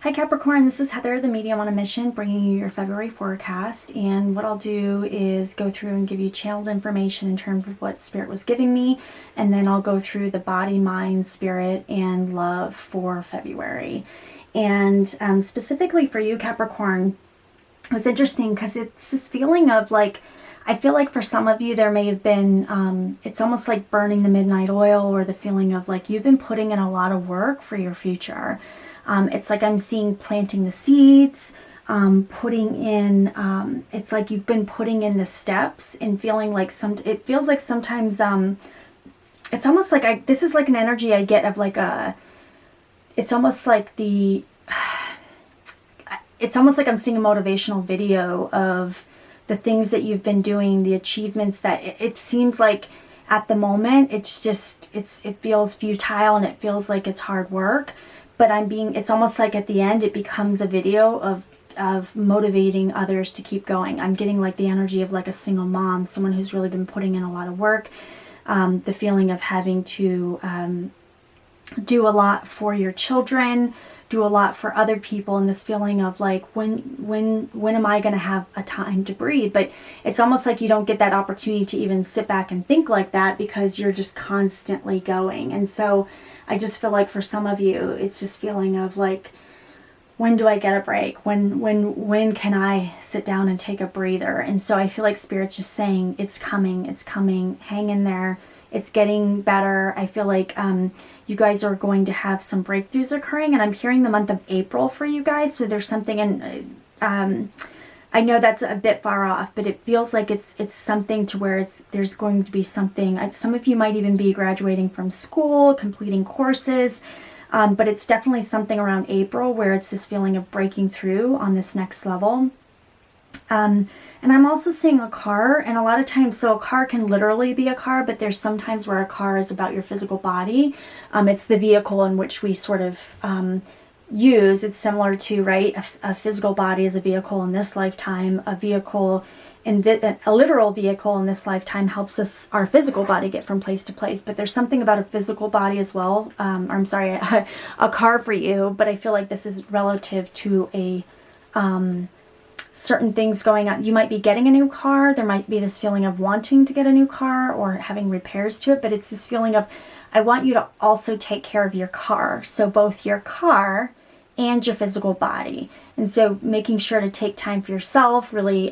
Hi Capricorn, this is Heather, the medium on a mission, bringing you your February forecast. And what I'll do is go through and give you channeled information in terms of what Spirit was giving me. And then I'll go through the body, mind, spirit, and love for February. And specifically for you, Capricorn, it was interesting because it's this feeling of like, I feel like for some of you there may have been, it's almost like burning the midnight oil, or the feeling of like you've been putting in a lot of work for your future. It's like I'm seeing planting the seeds, putting in, it's like you've been putting in the steps and feeling like it feels like sometimes, it's almost like this is like an energy I get of like it's almost like it's almost like I'm seeing a motivational video of the things that you've been doing, the achievements that it seems like at the moment, it's just, it feels futile and it feels like it's hard work. But it's almost like at the end, it becomes a video of motivating others to keep going. I'm getting like the energy of like a single mom, someone who's really been putting in a lot of work. The feeling of having to do a lot for your children, do a lot for other people, and this feeling of like, when am I going to have a time to breathe? But it's almost like you don't get that opportunity to even sit back and think like that because you're just constantly going. And so I just feel like for some of you, it's this feeling of like, when do I get a break? When can I sit down and take a breather? And so I feel like Spirit's just saying, it's coming, hang in there. It's getting better. I feel like you guys are going to have some breakthroughs occurring, and I'm hearing the month of April for you guys. So there's something in, I know that's a bit far off, but it feels like it's something to where there's going to be something. Some of you might even be graduating from school, completing courses, but it's definitely something around April where it's this feeling of breaking through on this next level. And I'm also seeing a car, and a lot of times, so a car can literally be a car, but there's sometimes where a car is about your physical body. It's the vehicle in which we sort of use. It's similar to, right, a physical body is a vehicle in this lifetime. A vehicle a literal vehicle in this lifetime helps us, our physical body, get from place to place. But there's something about a physical body as well. I'm sorry, a car for you, but I feel like this is relative to a certain things going on. You might be getting a new car. There might be this feeling of wanting to get a new car or having repairs to it, but it's this feeling of, I want you to also take care of your car. So both your car and your physical body. And so making sure to take time for yourself, really,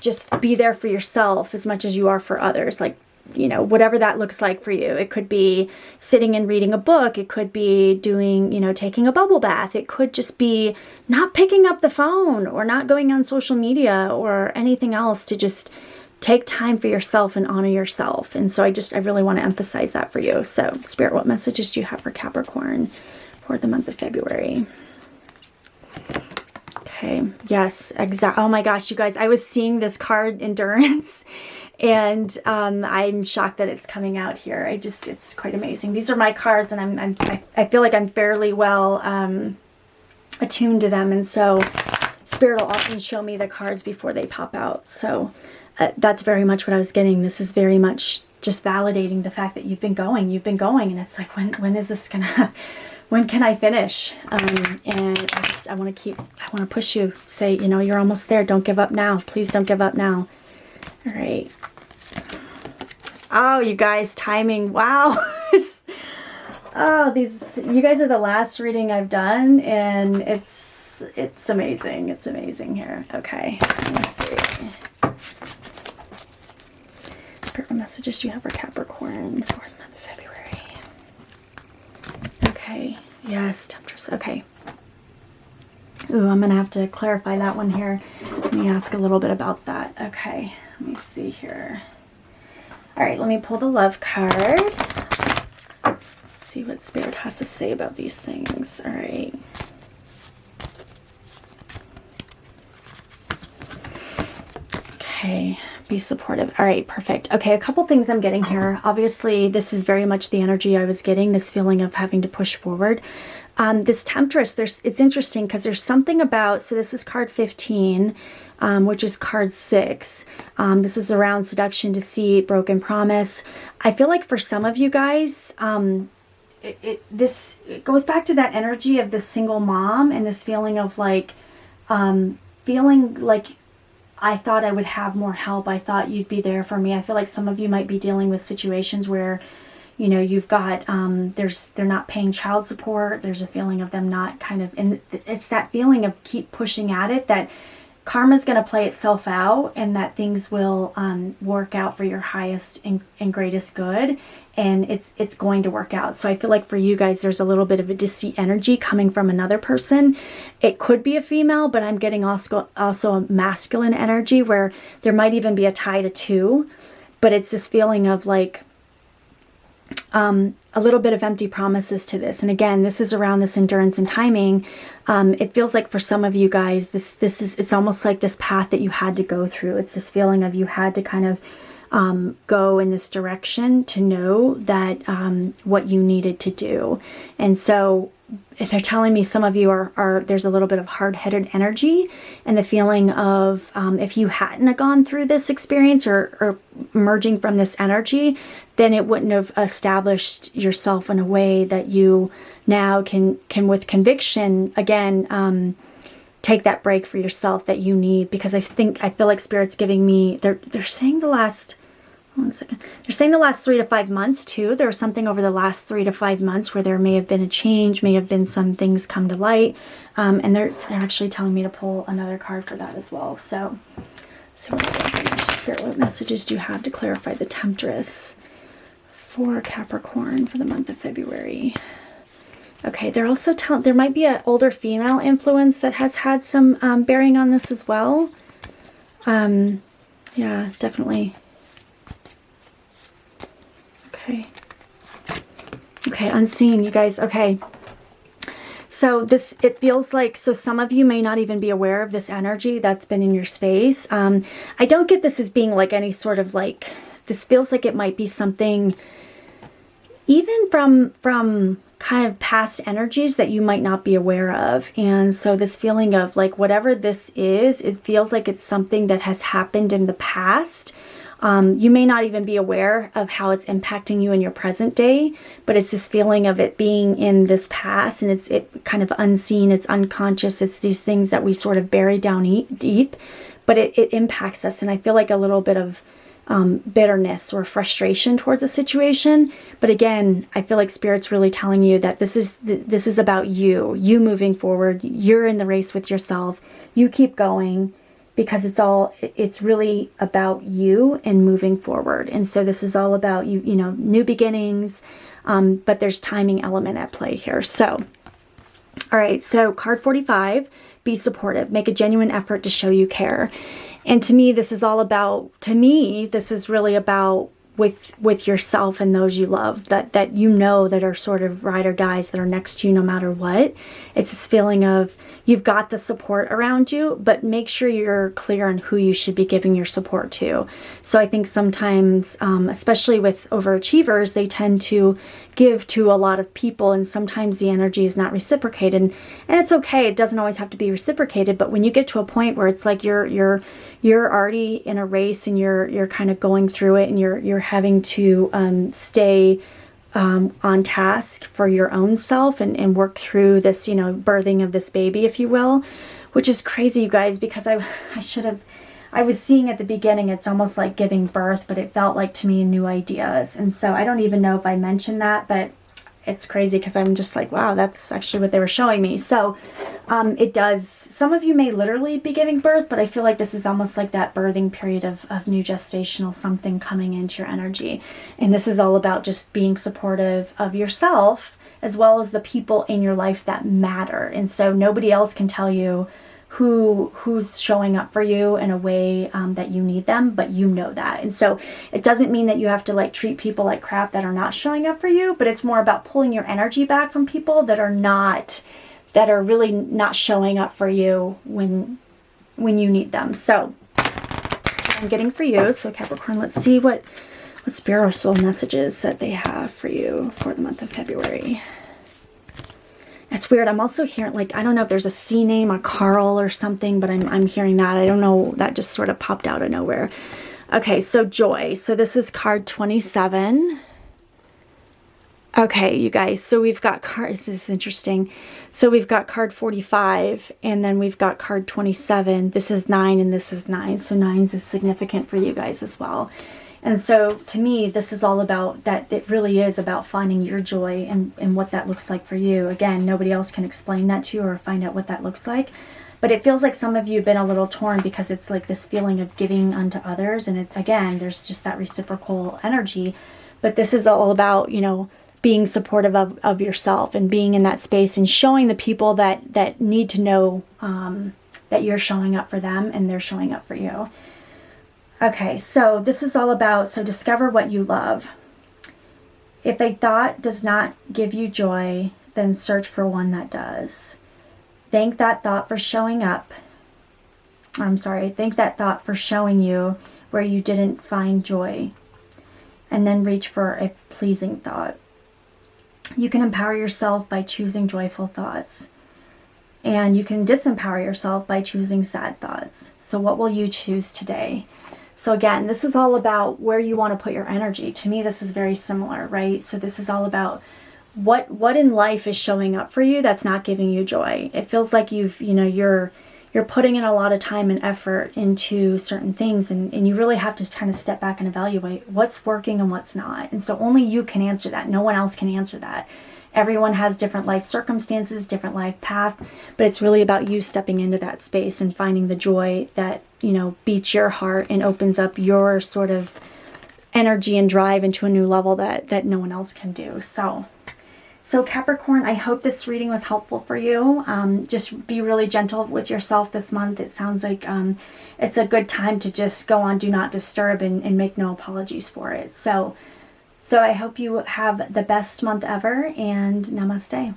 just be there for yourself as much as you are for others. Like, whatever that looks like for you. It could be sitting and reading a book. It could be doing, taking a bubble bath. It could just be not picking up the phone or not going on social media or anything else, to just take time for yourself and honor yourself. And so I really want to emphasize that for you. So Spirit, what messages do you have for Capricorn for the month of February? Okay. Yes, exactly. Oh my gosh, you guys, I was seeing this card, Endurance, and I'm shocked that it's coming out here. It's quite amazing. These are my cards, and I feel like I'm fairly well attuned to them, and so Spirit will often show me the cards before they pop out. So that's very much what I was getting. This is very much just validating the fact that you've been going, and it's like, when is this gonna, when can I finish? And I want to push you, say, you're almost there. Don't give up now. Please don't give up now. All right. Oh, you guys, timing. Wow. Oh, you guys are the last reading I've done, and it's amazing. It's amazing here. Okay. Let's see. What messages do you have for Capricorn for the month of February? Okay. Yes, Temptress. Okay. Ooh, I'm going to have to clarify that one here. Let me ask a little bit about that. Okay. Let me see here. All right, let me pull the love card. Let's see what Spirit has to say about these things. All right. Okay, be supportive. All right, perfect. Okay, a couple things I'm getting here. Obviously, this is very much the energy I was getting, this feeling of having to push forward. This Temptress, it's interesting because there's something about, so this is card 15, which is card 6. This is around seduction, deceit, broken promise. I feel like for some of you guys, it goes back to that energy of this single mom and this feeling of like, feeling like I thought I would have more help. I thought you'd be there for me. I feel like some of you might be dealing with situations where, you know, you've got, they're not paying child support. There's a feeling of them not kind of, and it's that feeling of keep pushing at it, that karma's going to play itself out and that things will work out for your highest and greatest good. And it's going to work out. So I feel like for you guys, there's a little bit of a deceit energy coming from another person. It could be a female, but I'm getting also a masculine energy where there might even be a tie to two. But it's this feeling of like, a little bit of empty promises to this. And again, this is around this endurance and timing. It feels like for some of you guys, it's almost like this path that you had to go through. It's this feeling of you had to kind of go in this direction to know that what you needed to do. And so if they're telling me some of you are there's a little bit of hard-headed energy and the feeling of if you hadn't gone through this experience or emerging from this energy, then it wouldn't have established yourself in a way that you now can with conviction again take that break for yourself that you need. Because I feel like Spirit's giving me, they're saying the last, one second. They're saying the last 3 to 5 months too. There was something over the last 3 to 5 months where there may have been a change, may have been some things come to light. And they're actually telling me to pull another card for that as well. So what Spirit, what messages do you have to clarify the Temptress for Capricorn for the month of February? Okay, they're also telling, there might be an older female influence that has had some bearing on this as well. Yeah, definitely. Okay, unseen, you guys. Okay. So it feels like, so some of you may not even be aware of this energy that's been in your space. I don't get this as being like any sort of like, this feels like it might be something even from kind of past energies that you might not be aware of. And so this feeling of like, whatever this is, it feels like it's something that has happened in the past. You may not even be aware of how it's impacting you in your present day, but it's this feeling of it being in this past, and it's kind of unseen, it's unconscious, it's these things that we sort of bury down deep, but it impacts us. And I feel like a little bit of bitterness or frustration towards the situation. But again, I feel like Spirit's really telling you that this is about you moving forward. You're in the race with yourself. You keep going. Because it's really about you and moving forward. And so this is all about you know, new beginnings, but there's timing element at play here. So, all right, so card 45, be supportive, make a genuine effort to show you care. And to me, this is all about, this is really about with yourself and those you love, that you know that are sort of ride or dies, that are next to you no matter what. It's this feeling of you've got the support around you, but make sure you're clear on who you should be giving your support to. So I think sometimes, especially with overachievers, they tend to give to a lot of people, and sometimes the energy is not reciprocated. And it's okay, it doesn't always have to be reciprocated, but when you get to a point where it's like you're already in a race and you're kind of going through it, and you're having to stay on task for your own self and work through this, you know, birthing of this baby, if you will, which is crazy, you guys, because I was seeing at the beginning, it's almost like giving birth, but it felt like to me new ideas. And so I don't even know if I mentioned that, but it's crazy because I'm just like, wow, that's actually what they were showing me. So it does, some of you may literally be giving birth, but I feel like this is almost like that birthing period of new gestational something coming into your energy. And this is all about just being supportive of yourself as well as the people in your life that matter. And so nobody else can tell you who's showing up for you in a way that you need them, but you know that. And so it doesn't mean that you have to like treat people like crap that are not showing up for you, but it's more about pulling your energy back from people that are really not showing up for you when you need them. So I'm getting for you. So Capricorn, let's see what spiritual messages that they have for you for the month of February. It's weird. I'm also hearing, like, I don't know if there's a C name, a Carl or something, but I'm hearing that. I don't know. That just sort of popped out of nowhere. Okay, so joy. So this is card 27. Okay, you guys, so we've got cards, this is interesting. So we've got card 45, and then we've got card 27. This is 9, and this is 9. So 9s is significant for you guys as well. And so to me, this is all about that. It really is about finding your joy and what that looks like for you. Again, nobody else can explain that to you or find out what that looks like. But it feels like some of you have been a little torn because it's like this feeling of giving unto others. And again, there's just that reciprocal energy. But this is all about, you know, being supportive of yourself and being in that space and showing the people that need to know that you're showing up for them and they're showing up for you. Okay, so this is all about, so discover what you love. If a thought does not give you joy, then search for one that does. Thank that thought for showing up. Thank that thought for showing you where you didn't find joy. And then reach for a pleasing thought. You can empower yourself by choosing joyful thoughts. And you can disempower yourself by choosing sad thoughts. So what will you choose today? So again, this is all about where you want to put your energy. To me, this is very similar, right? So this is all about what in life is showing up for you that's not giving you joy. It feels like you're putting in a lot of time and effort into certain things, and you really have to kind of step back and evaluate what's working and what's not. And so only you can answer that. No one else can answer that. Everyone has different life circumstances, different life path, but it's really about you stepping into that space and finding the joy that, you know, beats your heart and opens up your sort of energy and drive into a new level that no one else can do. So Capricorn, I hope this reading was helpful for you. Just be really gentle with yourself this month. It sounds like it's a good time to just go on Do Not Disturb and make no apologies for it. So I hope you have the best month ever, and namaste.